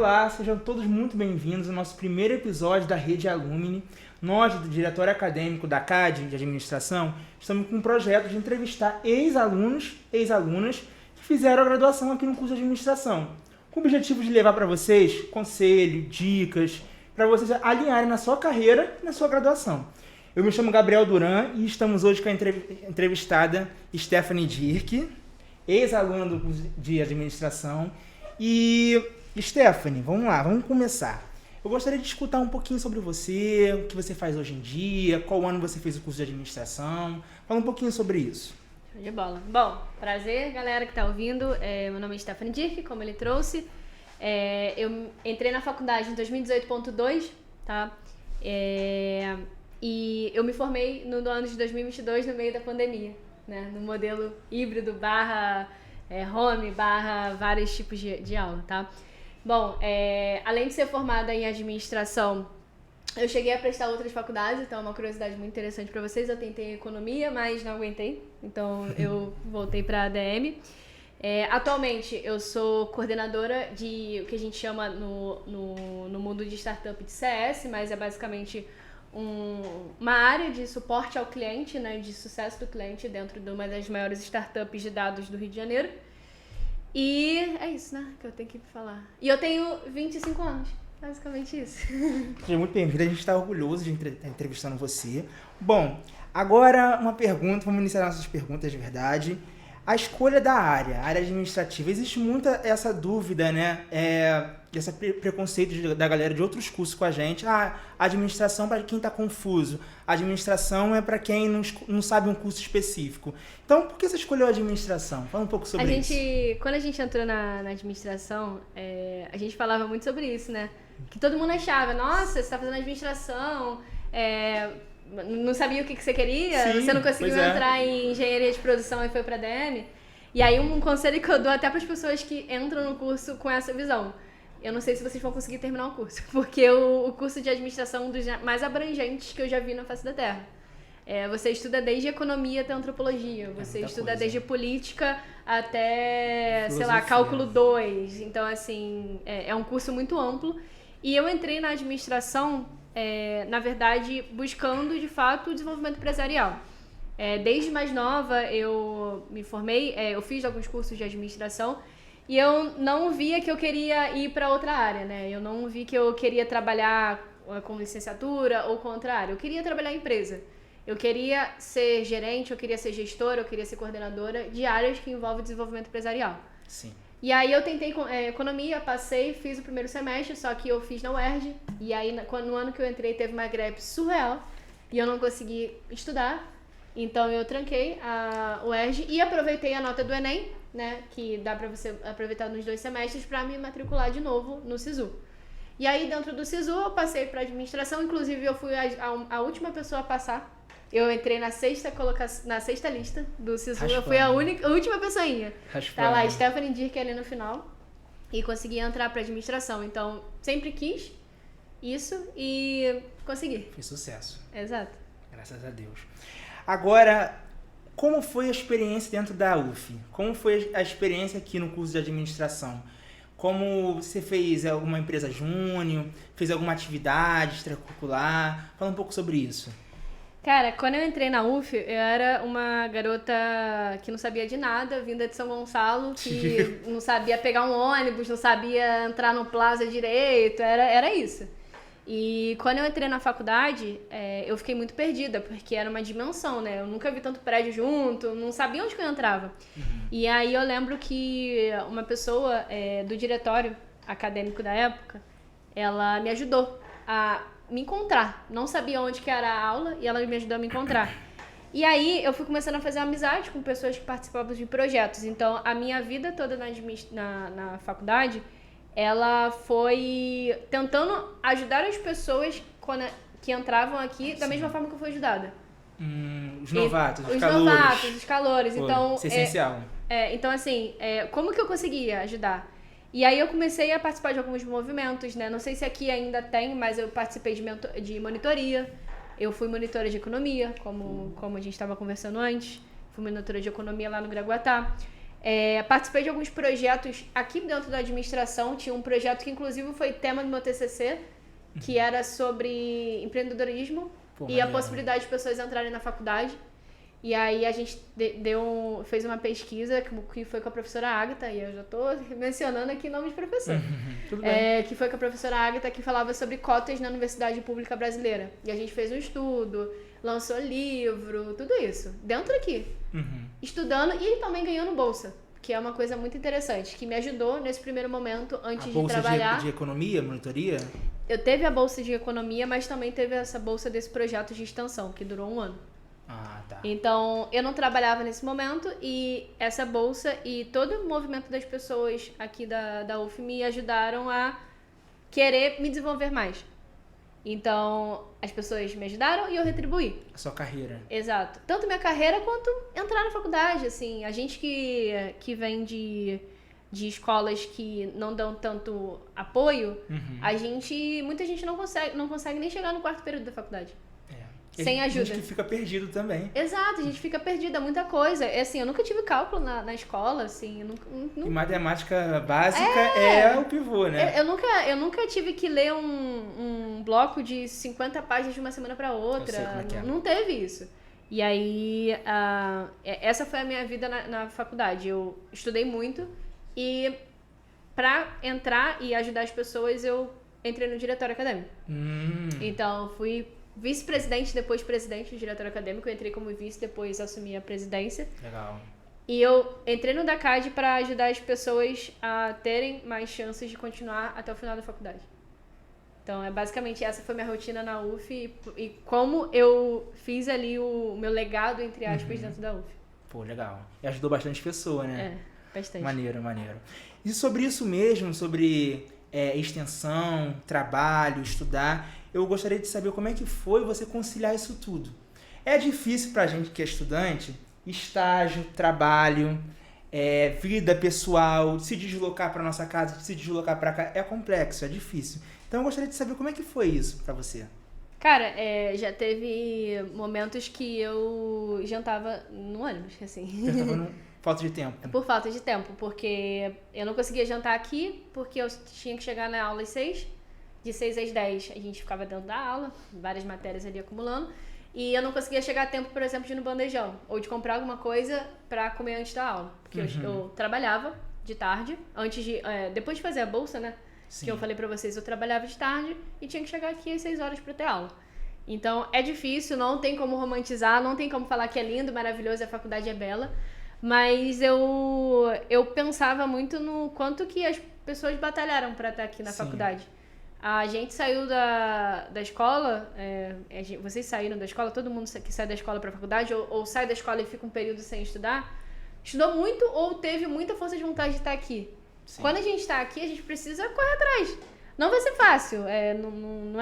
Olá, sejam todos muito bem-vindos ao nosso primeiro episódio da Rede Alumni. Nós, do Diretório Acadêmico da CAD, de Administração, estamos com um projeto de entrevistar ex-alunos, ex-alunas que fizeram a graduação aqui no curso de Administração, com o objetivo de levar para vocês conselho, dicas, para vocês alinharem na sua carreira e na sua graduação. Eu me chamo Gabriel Duran e estamos hoje com a entrevistada Stephanie Dirk, ex-aluna do curso de Administração. E, Stephanie, vamos lá, vamos começar. Eu gostaria de escutar um pouquinho sobre você, o que você faz hoje em dia, qual ano você fez o curso de Administração. Fala um pouquinho sobre isso. Show de bola. Bom, prazer, galera que está ouvindo. Meu nome é Stephanie Dirk, como ele trouxe. Eu entrei na faculdade em 2018.2, tá? E eu me formei no ano de 2022, no meio da pandemia, né? No modelo híbrido / home, / vários tipos de aula, tá? Bom, além de ser formada em administração, eu cheguei a prestar outras faculdades, então é uma curiosidade muito interessante para vocês. Eu tentei economia, mas não aguentei, então eu voltei para a ADM. Atualmente eu sou coordenadora de o que a gente chama no mundo de startup de CS, mas é basicamente uma área de suporte ao cliente, né, de sucesso do cliente dentro de uma das maiores startups de dados do Rio de Janeiro. E é isso, né, que eu tenho que falar. E eu tenho 25 anos, basicamente isso. Seja muito bem-vinda, a gente está orgulhoso de estar entrevistando você. Bom, agora uma pergunta, vamos iniciar nossas perguntas de verdade. A escolha da área administrativa, existe muita essa dúvida, né? Esse preconceito da galera de outros cursos com a gente. Administração para quem está confuso. Administração é para quem não sabe um curso específico. Então, por que você escolheu a administração? Fala um pouco sobre isso. Quando a gente entrou na administração, a gente falava muito sobre isso, né? Que todo mundo achava, nossa, você está fazendo administração, não sabia o que você queria, sim, você não conseguiu entrar em engenharia de produção e foi para a ADM. E aí um conselho que eu dou até para as pessoas que entram no curso com essa visão. Eu não sei se vocês vão conseguir terminar o curso, porque o curso de administração é um dos mais abrangentes que eu já vi na face da Terra. Você estuda desde economia até antropologia, você estuda desde política até, filosofia, sei lá, cálculo 2. Então, assim, é um curso muito amplo. E eu entrei na administração, na verdade, buscando, de fato, o desenvolvimento empresarial. Desde mais nova, eu me formei, eu fiz alguns cursos de administração e eu não via que eu queria ir para outra área, né? Eu não vi que eu queria trabalhar com licenciatura ou com outra área. Eu queria trabalhar em empresa. Eu queria ser gerente, eu queria ser gestora, eu queria ser coordenadora de áreas que envolvem desenvolvimento empresarial. Sim. E aí eu tentei economia, passei, fiz o primeiro semestre, só que eu fiz na UERJ. E aí no ano que eu entrei teve uma greve surreal e eu não consegui estudar. Então eu tranquei a UERJ e aproveitei a nota do Enem, né, que dá pra você aproveitar nos 2 semestres, pra me matricular de novo no SISU. E aí dentro do SISU eu passei pra administração, inclusive eu fui a última pessoa a passar. Eu entrei na sexta lista do SISU, eu fui a última pessoinha. Tá lá, Stephanie Dirk ali no final. E consegui entrar pra administração. Então, sempre quis isso e consegui. Fez sucesso. Exato. Graças a Deus. Agora, como foi a experiência dentro da UF? Como foi a experiência aqui no curso de administração? Como você fez alguma empresa júnior? Fez alguma atividade extracurricular? Fala um pouco sobre isso. Cara, quando eu entrei na UF, eu era uma garota que não sabia de nada, vinda de São Gonçalo, que não sabia pegar um ônibus, não sabia entrar no Plaza direito, era isso. E quando eu entrei na faculdade, eu fiquei muito perdida, porque era uma dimensão, né? Eu nunca vi tanto prédio junto, não sabia onde que eu entrava. Uhum. E aí eu lembro que uma pessoa do diretório acadêmico da época, ela me ajudou a me encontrar. Não sabia onde que era a aula e ela me ajudou a me encontrar. E aí eu fui começando a fazer amizade com pessoas que participavam de projetos. Então a minha vida toda na faculdade, ela foi tentando ajudar as pessoas que entravam aqui da mesma forma que eu fui ajudada. Os novatos, os calouros. Pô, então, isso é essencial. Então, assim, como que eu conseguia ajudar? E aí eu comecei a participar de alguns movimentos, né? Não sei se aqui ainda tem, mas eu participei de monitoria. Eu fui monitora de economia, como a gente estava conversando antes. Fui monitora de economia lá no Graguatá. Participei de alguns projetos aqui dentro da administração. Tinha um projeto que inclusive foi tema do meu TCC, que era sobre empreendedorismo e a possibilidade de pessoas entrarem na faculdade. E aí a gente fez uma pesquisa que foi com a professora Agatha, e eu já estou mencionando aqui nome de professor. Tudo bem. Que foi com a professora Agatha, que falava sobre cotas na Universidade Pública Brasileira. E a gente fez um estudo, lançou livro, tudo isso, dentro aqui. Estudando e também ganhando bolsa, que é uma coisa muito interessante, que me ajudou nesse primeiro momento, antes de trabalhar. Bolsa de economia, monitoria? Eu teve a bolsa de economia, mas também teve essa bolsa desse projeto de extensão, que durou 1 ano. Ah, tá. Então, eu não trabalhava nesse momento e essa bolsa e todo o movimento das pessoas aqui da UF me ajudaram a querer me desenvolver mais. Então, as pessoas me ajudaram e eu retribuí. A sua carreira. Exato. Tanto minha carreira quanto entrar na faculdade, assim. A gente que vem de escolas que não dão tanto apoio, muita gente não consegue nem chegar no 4º período da faculdade. Sem ajuda. Gente que fica perdido também. Exato, a gente fica perdida, muita coisa. Assim, eu nunca tive cálculo na escola, assim. E matemática básica é o pivô, né? Eu nunca tive que ler um bloco de 50 páginas de uma semana para outra. Eu sei como é que é. Não teve isso. E aí, essa foi a minha vida na faculdade. Eu estudei muito e para entrar e ajudar as pessoas, eu entrei no diretório acadêmico. Então, fui vice-presidente, depois presidente do diretório acadêmico. Eu entrei como vice, depois assumi a presidência. Legal. E eu entrei no DACAD para ajudar as pessoas a terem mais chances de continuar até o final da faculdade. Então, basicamente, essa foi minha rotina na UF e como eu fiz ali o meu legado, entre aspas, dentro da UF. Pô, legal. E ajudou bastante pessoa, né? Bastante. Maneiro. E sobre isso mesmo, sobre extensão, trabalho, estudar, eu gostaria de saber como é que foi você conciliar isso tudo. É difícil pra gente que é estudante, estágio, trabalho, vida pessoal, se deslocar pra nossa casa, se deslocar pra cá, é complexo, é difícil. Então eu gostaria de saber como é que foi isso pra você. Cara, já teve momentos que eu jantava no ônibus, assim. Falta de tempo. Por falta de tempo, porque eu não conseguia jantar aqui, porque eu tinha que chegar na aula às 6, de 6 às 10 a gente ficava dentro da aula, várias matérias ali acumulando, e eu não conseguia chegar a tempo, por exemplo, de ir no bandejão, ou de comprar alguma coisa pra comer antes da aula, porque eu trabalhava de tarde, depois de fazer a bolsa, né, Sim. que eu falei pra vocês, eu trabalhava de tarde e tinha que chegar aqui às 6 horas pra ter aula. Então é difícil, não tem como romantizar, não tem como falar que é lindo, maravilhoso, a faculdade é bela, mas eu pensava muito no quanto que as pessoas batalharam pra estar aqui na faculdade. A gente saiu da escola, vocês saíram da escola, todo mundo que sai da escola para a faculdade, ou sai da escola e fica um período sem estudar, estudou muito ou teve muita força de vontade de estar aqui. Sim. Quando a gente está aqui, a gente precisa correr atrás. Não vai ser fácil, não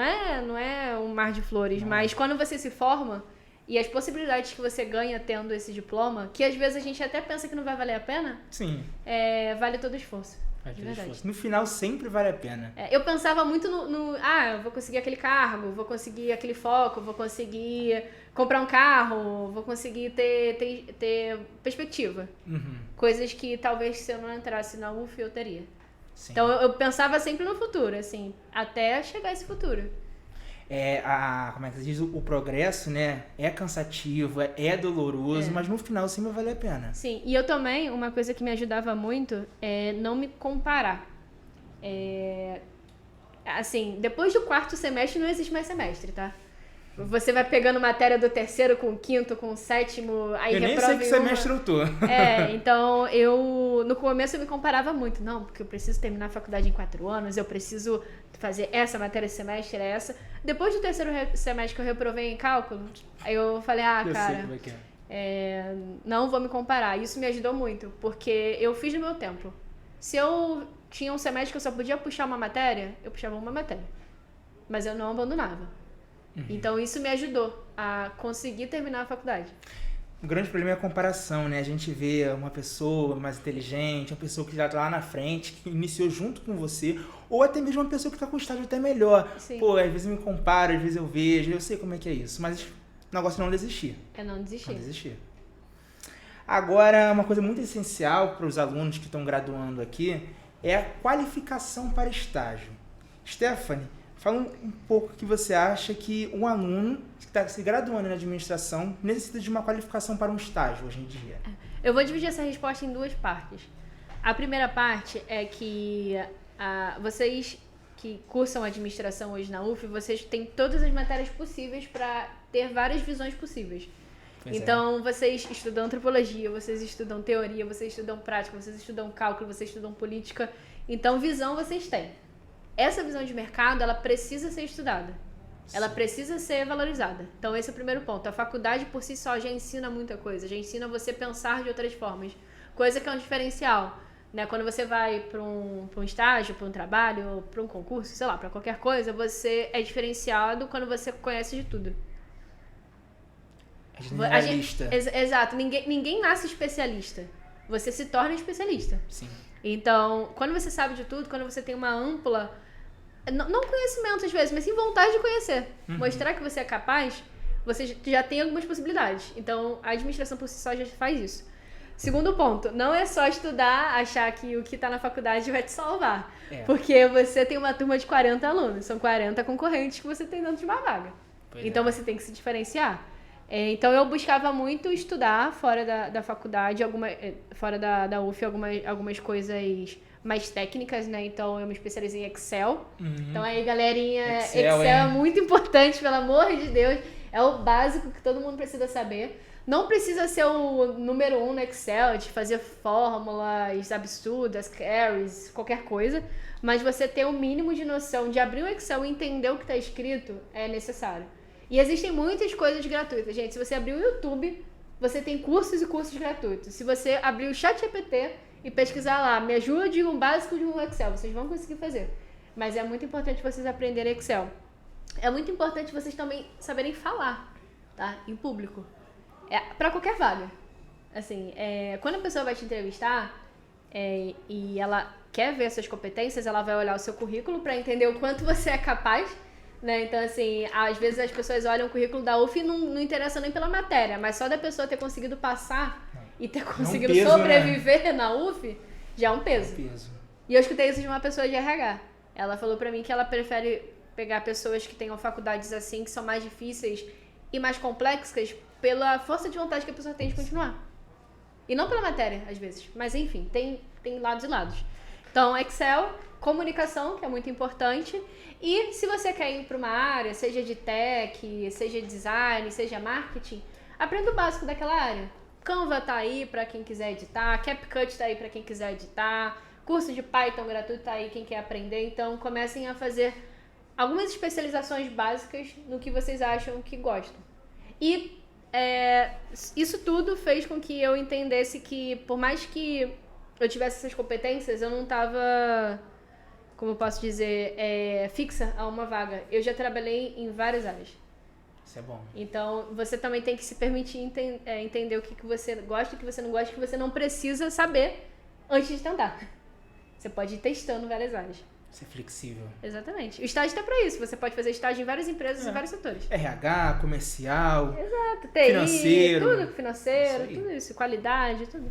é um mar de flores, mas quando você se forma e as possibilidades que você ganha tendo esse diploma, que às vezes a gente até pensa que não vai valer a pena, Sim. Vale todo o esforço. No final sempre vale a pena. Eu pensava muito eu vou conseguir aquele cargo, vou conseguir aquele foco, vou conseguir comprar um carro, vou conseguir ter perspectiva. Coisas que talvez se eu não entrasse na UF eu teria. Sim. Então eu pensava sempre no futuro, assim, até chegar esse futuro. Como é que se diz? O progresso, né? É cansativo, é doloroso, mas no final sempre vale a pena. Sim, e eu também, uma coisa que me ajudava muito é não me comparar. Assim, depois do 4º semestre não existe mais semestre, tá? Você vai pegando matéria do 3º com o 5º, com o 7º, aí eu nem sei que semestre eu tô. Então no começo eu me comparava muito. Não, porque eu preciso terminar a faculdade em 4 anos, eu preciso fazer essa matéria esse semestre, essa. Depois do 3º semestre que eu reprovei em cálculo, aí eu falei, eu sei como é que não vou me comparar. Isso me ajudou muito, porque eu fiz no meu tempo. Se eu tinha um semestre que eu só podia puxar uma matéria, eu puxava uma matéria. Mas eu não abandonava. Então isso me ajudou a conseguir terminar a faculdade. O grande problema é a comparação, né? A gente vê uma pessoa mais inteligente, uma pessoa que já tá lá na frente, que iniciou junto com você, ou até mesmo uma pessoa que tá com um estágio até melhor. Sim. Pô, às vezes eu me comparo, às vezes eu vejo, eu sei como é que é isso, mas o negócio é não desistir. É não desistir. Não desistir. Agora, uma coisa muito essencial para os alunos que estão graduando aqui é a qualificação para estágio. Stephanie, fala um pouco o que você acha que um aluno que está se graduando em administração necessita de uma qualificação para um estágio hoje em dia. Eu vou dividir essa resposta em duas partes. A primeira parte é que vocês que cursam administração hoje na UF, vocês têm todas as matérias possíveis para ter várias visões possíveis. Então, vocês estudam antropologia, vocês estudam teoria, vocês estudam prática, vocês estudam cálculo, vocês estudam política. Então, visão vocês têm. Essa visão de mercado, ela precisa ser estudada. Ela precisa ser valorizada. Então, esse é o primeiro ponto. A faculdade, por si só, já ensina muita coisa. Já ensina você a pensar de outras formas. Coisa que é um diferencial. Né? Quando você vai para um estágio, para um trabalho, para um concurso, sei lá, para qualquer coisa, você é diferenciado quando você conhece de tudo. Generalista. Exato. Ninguém nasce especialista. Você se torna especialista. Sim. Então, quando você sabe de tudo, quando você tem uma ampla... Não conhecimento às vezes, mas sim vontade de conhecer. Mostrar que você é capaz, você já tem algumas possibilidades. Então, a administração por si só já faz isso. Segundo ponto, não é só estudar, achar que o que está na faculdade vai te salvar. Porque você tem uma turma de 40 alunos, são 40 concorrentes que você tem dentro de uma vaga. Então, você tem que se diferenciar. Então, eu buscava muito estudar fora da faculdade, fora da UF, algumas coisas mais técnicas, né? Então, eu me especializei em Excel. Então, aí, galerinha, Excel é muito importante, pelo amor de Deus. É o básico que todo mundo precisa saber. Não precisa ser o número 1 no Excel, de fazer fórmulas absurdas, carries, qualquer coisa. Mas você ter o mínimo de noção de abrir o Excel e entender o que está escrito é necessário. E existem muitas coisas gratuitas. Gente, se você abrir o YouTube, você tem cursos e cursos gratuitos. Se você abrir o ChatGPT e pesquisar lá, me ajude um básico de um Excel, vocês vão conseguir fazer. Mas é muito importante vocês aprenderem Excel. É muito importante vocês também saberem falar, tá? Em público. Para qualquer vaga. Assim, quando a pessoa vai te entrevistar e ela quer ver suas competências, ela vai olhar o seu currículo para entender o quanto você é capaz, né? Então, assim, às vezes as pessoas olham o currículo da UF e não interessam nem pela matéria, mas só da pessoa ter conseguido passar e ter conseguido sobreviver na UF, já é um peso. E eu escutei isso de uma pessoa de RH. Ela falou pra mim que ela prefere pegar pessoas que tenham faculdades assim, que são mais difíceis e mais complexas, pela força de vontade que a pessoa tem de continuar. E não pela matéria, às vezes. Mas, enfim, tem lados e lados. Então, Excel, comunicação, que é muito importante. E se você quer ir para uma área, seja de tech, seja design, seja marketing, aprenda o básico daquela área. Canva tá aí para quem quiser editar, CapCut tá aí para quem quiser editar, curso de Python gratuito tá aí quem quer aprender. Então, comecem a fazer algumas especializações básicas no que vocês acham que gostam. E isso tudo fez com que eu entendesse que, por mais que eu tivesse essas competências, eu não estava, como eu posso dizer, fixa a uma vaga. Eu já trabalhei em várias áreas. Isso é bom. Então, você também tem que se permitir entender o que você gosta, o que você não gosta, o que você não precisa saber antes de tentar. Você pode ir testando várias áreas. Ser flexível. Exatamente. O estágio está para isso. Você pode fazer estágio em várias empresas e vários setores. RH, comercial. Exato. TI, financeiro. Tudo financeiro, tudo isso. Qualidade, tudo.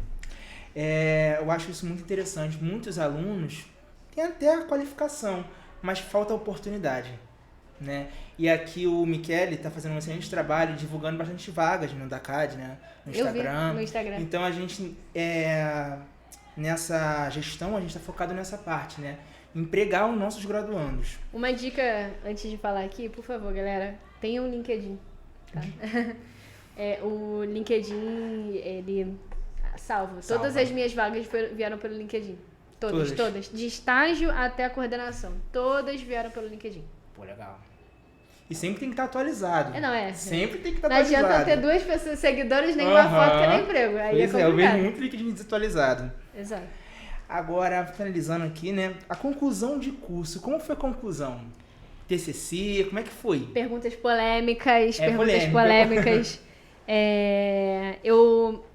Eu acho isso muito interessante. Muitos alunos têm até a qualificação, mas falta oportunidade, né? E aqui o Michele está fazendo um excelente trabalho divulgando bastante vagas no DACAD, né? No Instagram. Eu vi no Instagram. Então a gente, nessa gestão, a gente está focado nessa parte, né? Empregar os nossos graduandos. Uma dica, antes de falar aqui, por favor, galera, tenha um LinkedIn. Tá? O LinkedIn, ele salva. Todas as minhas vagas vieram pelo LinkedIn. Todas. De estágio até a coordenação. Todas vieram pelo LinkedIn. Pô, legal. E sempre tem que estar atualizado. Sempre tem que estar não atualizado. Não adianta ter 2 pessoas seguidores, nem uma foto que dá emprego. Aí é complicado. Eu vejo muito LinkedIn desatualizado. Exato. Agora, finalizando aqui, né? A conclusão de curso. Como foi a conclusão? TCC, como é que foi? Perguntas polêmicas. Polêmica.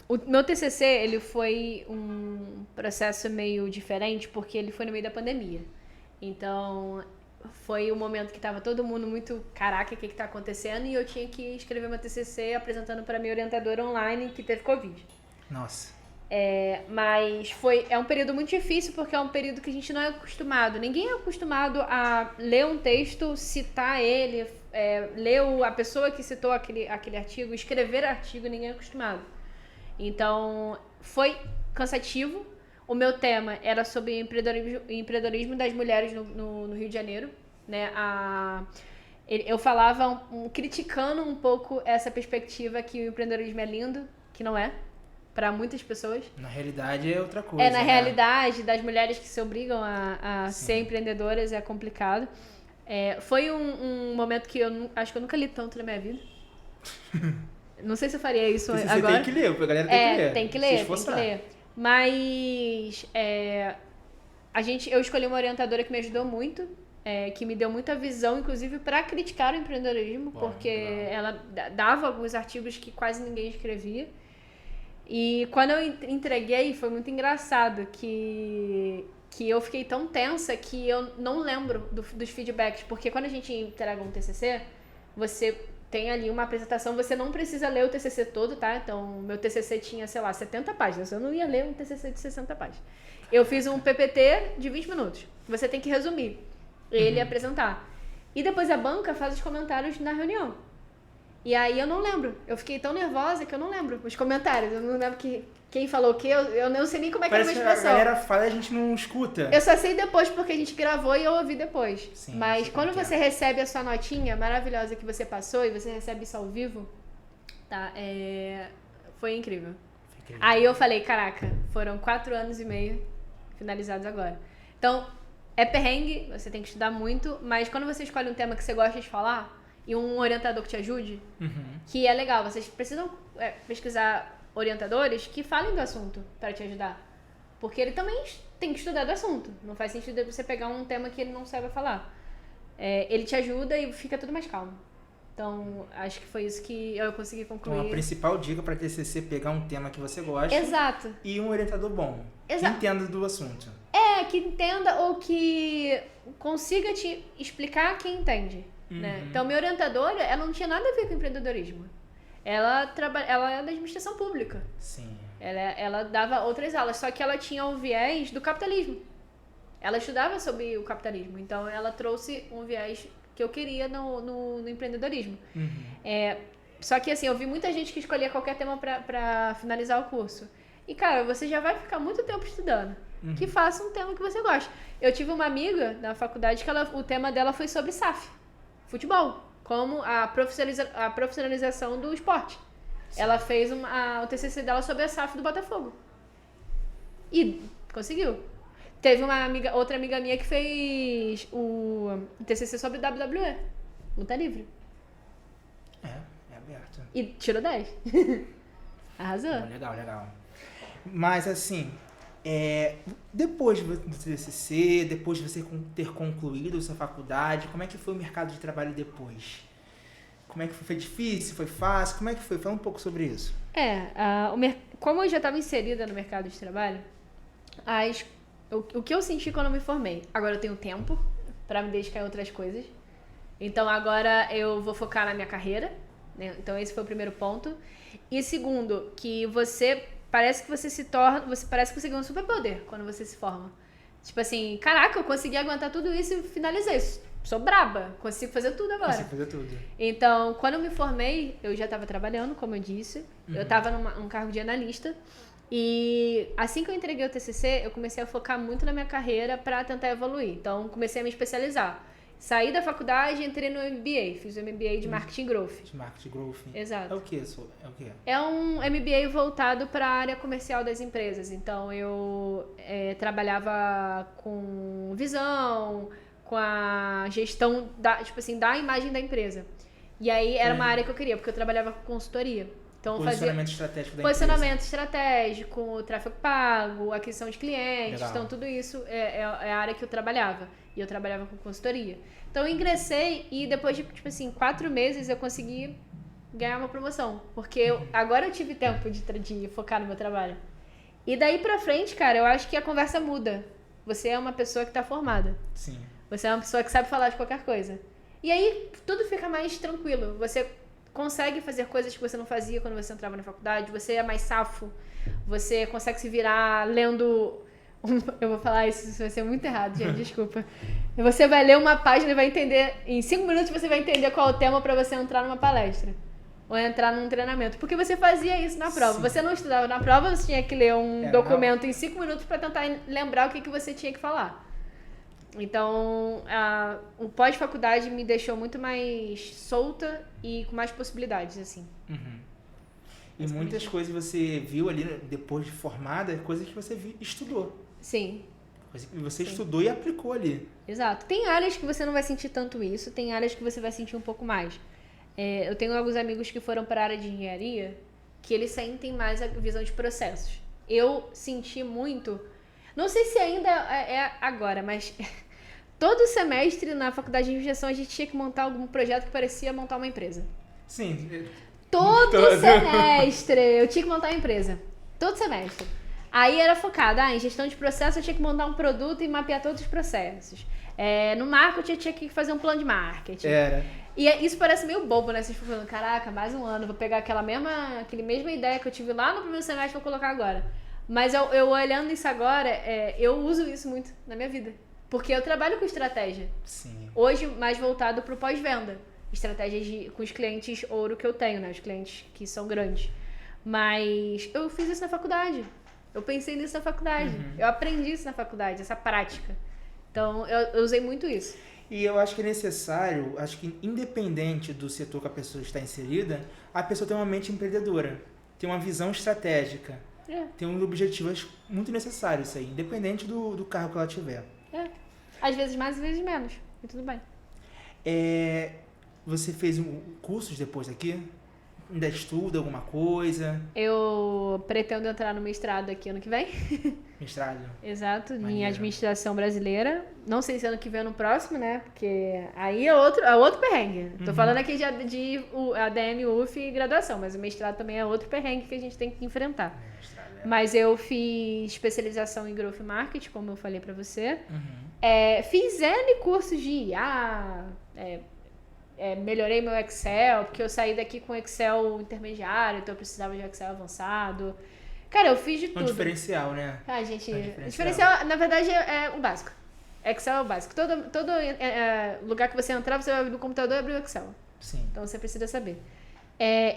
O meu TCC, ele foi um processo meio diferente, porque ele foi no meio da pandemia. Então, foi um momento que estava todo mundo muito, caraca, o que está acontecendo? E eu tinha que escrever meu TCC apresentando para minha orientadora online que teve Covid. Nossa. Mas é um período muito difícil porque é um período que a gente não é acostumado. Ninguém é acostumado a ler um texto, citar ele, ler a pessoa que citou aquele artigo, escrever artigo, ninguém é acostumado. Então, foi cansativo. O meu tema era sobre empreendedorismo das mulheres no Rio de Janeiro, né? Eu falava criticando um pouco essa perspectiva que o empreendedorismo é lindo, que não é. Para muitas pessoas. Na realidade é outra coisa. Na realidade, das mulheres que se obrigam a ser empreendedoras é complicado. Foi um momento que acho que eu nunca li tanto na minha vida. Não sei se eu faria isso você agora. Tem que ler, a galera tem que ler. Tem que ler. Mas eu escolhi uma orientadora que me ajudou muito, que me deu muita visão, inclusive, para criticar o empreendedorismo, porque ela dava alguns artigos que quase ninguém escrevia. E quando eu entreguei, foi muito engraçado que eu fiquei tão tensa que eu não lembro dos feedbacks. Porque quando a gente entrega um TCC, você tem ali uma apresentação, você não precisa ler o TCC todo, tá? Então, meu TCC tinha, 70 páginas. Eu não ia ler um TCC de 60 páginas. Eu fiz um PPT de 20 minutos. Você tem que resumir, ele apresentar. E depois a banca faz os comentários na reunião. E aí eu não lembro. Eu fiquei tão nervosa que eu não lembro os comentários. Eu não lembro quem falou o quê. Eu não sei nem como é que era a minha expressão. A galera fala e a gente não escuta. Eu só sei depois porque a gente gravou e eu ouvi depois. Sim, mas quando você recebe a sua notinha maravilhosa que você passou e você recebe isso ao vivo, tá? Foi incrível. Aí eu falei, caraca, foram 4 anos e meio finalizados agora. Então, é perrengue, você tem que estudar muito, mas quando você escolhe um tema que você gosta de falar, e um orientador que te ajude, que é legal. Vocês precisam pesquisar orientadores que falem do assunto para te ajudar. Porque ele também tem que estudar do assunto. Não faz sentido você pegar um tema que ele não saiba falar. Ele te ajuda e fica tudo mais calmo. Então, acho que foi isso que eu consegui concluir. Então, a principal dica para TCC é pegar um tema que você gosta. Exato. E um orientador bom. Exato. Que entenda do assunto. Que entenda ou que consiga te explicar quem entende. Né? Então, minha orientadora, ela não tinha nada a ver com empreendedorismo. Ela é da administração pública. Sim. Ela dava outras aulas, só que ela tinha um viés do capitalismo. Ela estudava sobre o capitalismo, então ela trouxe um viés que eu queria no empreendedorismo. Só que assim, eu vi muita gente que escolhia qualquer tema pra finalizar o curso. E cara, você já vai ficar muito tempo estudando. Que faça um tema que você gosta. Eu tive uma amiga na faculdade que o tema dela foi sobre SAF. Futebol, como a profissionalização do esporte. Sim. Ela fez o TCC dela sobre a SAF do Botafogo. E conseguiu. Teve outra amiga minha que fez o TCC sobre WWE, luta livre. É aberto. E tirou 10. Arrasou. Legal. Mas assim, depois do TCC, depois de você ter concluído sua faculdade, como é que foi o mercado de trabalho depois? Como é que foi? Foi difícil? Foi fácil? Como é que foi? Fala um pouco sobre isso. Como eu já estava inserida no mercado de trabalho, o que eu senti quando eu me formei? Agora eu tenho tempo para me dedicar em outras coisas. Então agora eu vou focar na minha carreira, né? Então esse foi o primeiro ponto. E segundo, que parece que você parece que você ganha um superpoder quando você se forma. Tipo assim, caraca, eu consegui aguentar tudo isso e finalizei. Sou braba, consigo fazer tudo agora. Consigo fazer tudo. Então, quando eu me formei, eu já estava trabalhando, como eu disse. Eu estava num cargo de analista. E assim que eu entreguei o TCC, eu comecei a focar muito na minha carreira para tentar evoluir. Então, comecei a me especializar. Saí da faculdade e entrei no MBA. Fiz o MBA de Marketing Growth. De Marketing Growth. Exato. É o quê? É um MBA voltado para a área comercial das empresas. Então, eu trabalhava com visão, com a gestão da imagem da empresa. E aí, era uma área que eu queria, porque eu trabalhava com consultoria. Então, posicionamento estratégico da posicionamento estratégico, tráfego pago, aquisição de clientes. Legal. Então, tudo isso é a área que eu trabalhava. E eu trabalhava com consultoria. Então, eu ingressei e depois de, 4 meses, eu consegui ganhar uma promoção. Porque agora eu tive tempo de focar no meu trabalho. E daí pra frente, cara, eu acho que a conversa muda. Você é uma pessoa que tá formada. Sim. Você é uma pessoa que sabe falar de qualquer coisa. E aí, tudo fica mais tranquilo. Você consegue fazer coisas que você não fazia quando você entrava na faculdade, você é mais safo, você consegue se virar lendo... Eu vou falar isso vai ser muito errado, gente, desculpa. Você vai ler uma página e vai entender... Em 5 minutos você vai entender qual é o tema para você entrar numa palestra. Ou entrar num treinamento. Porque você fazia isso na prova. Sim. Você não estudava na prova, você tinha que ler um documento em 5 minutos para tentar lembrar o que você tinha que falar. Então, o pós-faculdade me deixou muito mais solta e com mais possibilidades, assim. Uhum. E muitas coisas você viu ali, depois de formada, coisas que você estudou. Sim. Coisas que você estudou e aplicou ali. Exato. Tem áreas que você não vai sentir tanto isso, tem áreas que você vai sentir um pouco mais. Eu tenho alguns amigos que foram para a área de engenharia que eles sentem mais a visão de processos. Eu senti muito... Não sei se ainda é agora, mas todo semestre na faculdade de administração a gente tinha que montar algum projeto que parecia montar uma empresa. Sim. Todo semestre eu tinha que montar uma empresa. Todo semestre. Aí era focado em gestão de processos, eu tinha que montar um produto e mapear todos os processos. No marketing eu tinha que fazer um plano de marketing. E isso parece meio bobo, né? Vocês ficam falando, caraca, mais um ano, vou pegar aquela mesma ideia que eu tive lá no primeiro semestre e vou colocar agora. Mas eu olhando isso agora, eu uso isso muito na minha vida. Porque eu trabalho com estratégia. Sim. Hoje, mais voltado para o pós-venda. Estratégias com os clientes ouro que eu tenho, né? Os clientes que são grandes. Mas eu fiz isso na faculdade. Eu pensei nisso na faculdade. Uhum. Eu aprendi isso na faculdade, essa prática. Então, eu usei muito isso. E eu acho que é necessário, acho que independente do setor que a pessoa está inserida, a pessoa tem uma mente empreendedora, tem uma visão estratégica, tem um objetivo. Acho muito necessário isso aí, independente do cargo que ela tiver. Às vezes mais, às vezes menos, e tudo bem. Você fez cursos depois aqui? Ainda estuda alguma coisa? Eu pretendo entrar no mestrado aqui ano que vem. Mestrado? Exato, em administração brasileira. Não sei se ano que vem ou no próximo, né? Porque aí é outro perrengue. Tô falando aqui de ADM, UF e graduação, mas o mestrado também é outro perrengue que a gente tem que enfrentar. Mas eu fiz especialização em Growth Marketing, como eu falei pra você. Fiz N cursos de IA, melhorei meu Excel, porque eu saí daqui com Excel intermediário, então eu precisava de Excel avançado. Cara, eu fiz de tudo. Um diferencial, né? Gente, diferencial, na verdade, é o básico. Excel é o básico. Todo lugar que você entrar, você vai abrir no computador e abrir o Excel. Sim. Então você precisa saber.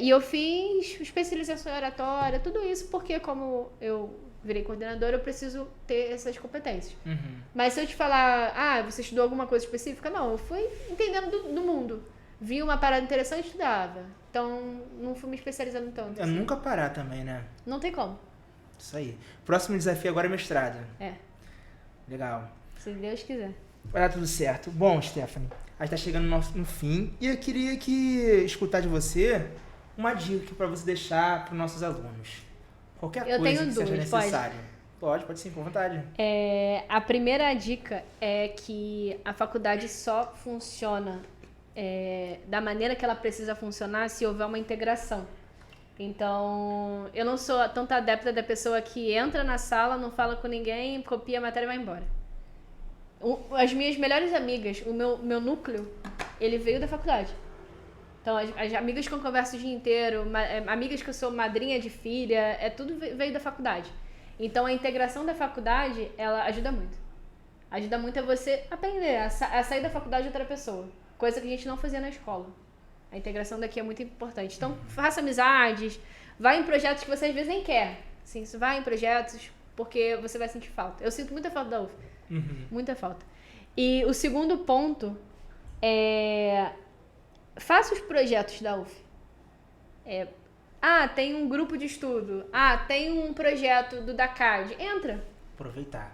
E eu fiz especialização em oratória, tudo isso porque como eu virei coordenadora, eu preciso ter essas competências. Mas se eu te falar, você estudou alguma coisa específica? Não, eu fui entendendo do mundo. Vi uma parada interessante e estudava. Então, não fui me especializando tanto. Assim. Nunca parar também, né? Não tem como. Isso aí. Próximo desafio agora é mestrado. Legal. Se Deus quiser. Vai dar tudo certo. Bom, Stephanie, a gente tá chegando no fim e eu queria escutar de você uma dica para você deixar para os nossos alunos. Qualquer coisa que seja necessário. Pode sim, com vontade. A primeira dica é que a faculdade só funciona da maneira que ela precisa funcionar se houver uma integração. Então, eu não sou tanta adepta da pessoa que entra na sala, não fala com ninguém, copia a matéria e vai embora. As minhas melhores amigas, o meu núcleo, ele veio da faculdade. Então, as amigas que eu converso o dia inteiro, amigas que eu sou madrinha de filha, tudo veio da faculdade. Então, a integração da faculdade, ela ajuda muito. Ajuda muito a você aprender, a sair da faculdade de outra pessoa. Coisa que a gente não fazia na escola. A integração daqui é muito importante. Então, faça amizades, vá em projetos que você às vezes nem quer. Assim, vá em projetos, porque você vai sentir falta. Eu sinto muita falta da UF. Muita falta. E o segundo ponto faça os projetos da UF. Tem um grupo de estudo. Tem um projeto do DACAD. Entra.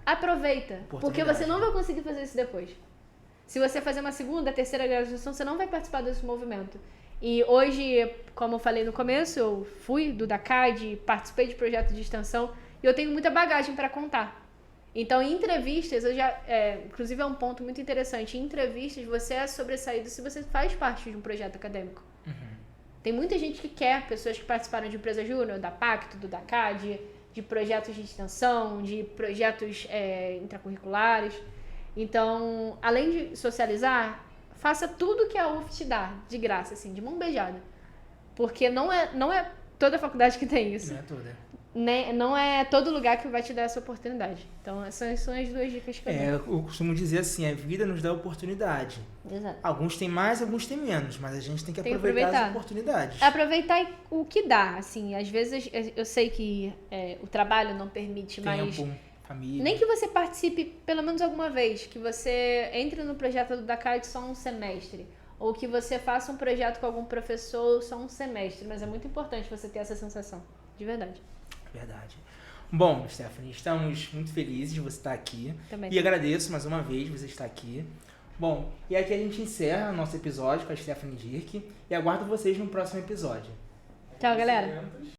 Aproveita. Porque você não vai conseguir fazer isso depois. Se você fazer uma segunda, terceira graduação, você não vai participar desse movimento. E hoje, como eu falei no começo, eu fui do DACAD, participei de projetos de extensão e eu tenho muita bagagem para contar. Então, em entrevistas, inclusive é um ponto muito interessante, em entrevistas você é sobressaído se você faz parte de um projeto acadêmico. Tem muita gente que quer, pessoas que participaram de empresa júnior, da Pacto, do DACAD, de projetos de extensão, de projetos intracurriculares. Então, além de socializar, faça tudo que a UF te dá, de graça, assim, de mão beijada. Porque não é toda faculdade que tem isso. Não é toda. Não é todo lugar que vai te dar essa oportunidade. Então, essas são as duas dicas que eu dou. Eu costumo dizer assim, a vida nos dá oportunidade. Exato. Alguns têm mais, alguns têm menos, mas a gente tem que Tem que aproveitar as oportunidades. Aproveitar o que dá, assim. Às vezes, eu sei que o trabalho não permite mais... Tempo, família. Nem que você participe pelo menos alguma vez, que você entre no projeto da CAD só um semestre, ou que você faça um projeto com algum professor só um semestre, mas é muito importante você ter essa sensação, de verdade. Verdade. Bom, Stephanie, estamos muito felizes de você estar aqui. Também. E agradeço mais uma vez você estar aqui. Bom, e aqui a gente encerra nosso episódio com a Stephanie Dirk e aguardo vocês no próximo episódio. Tchau, galera.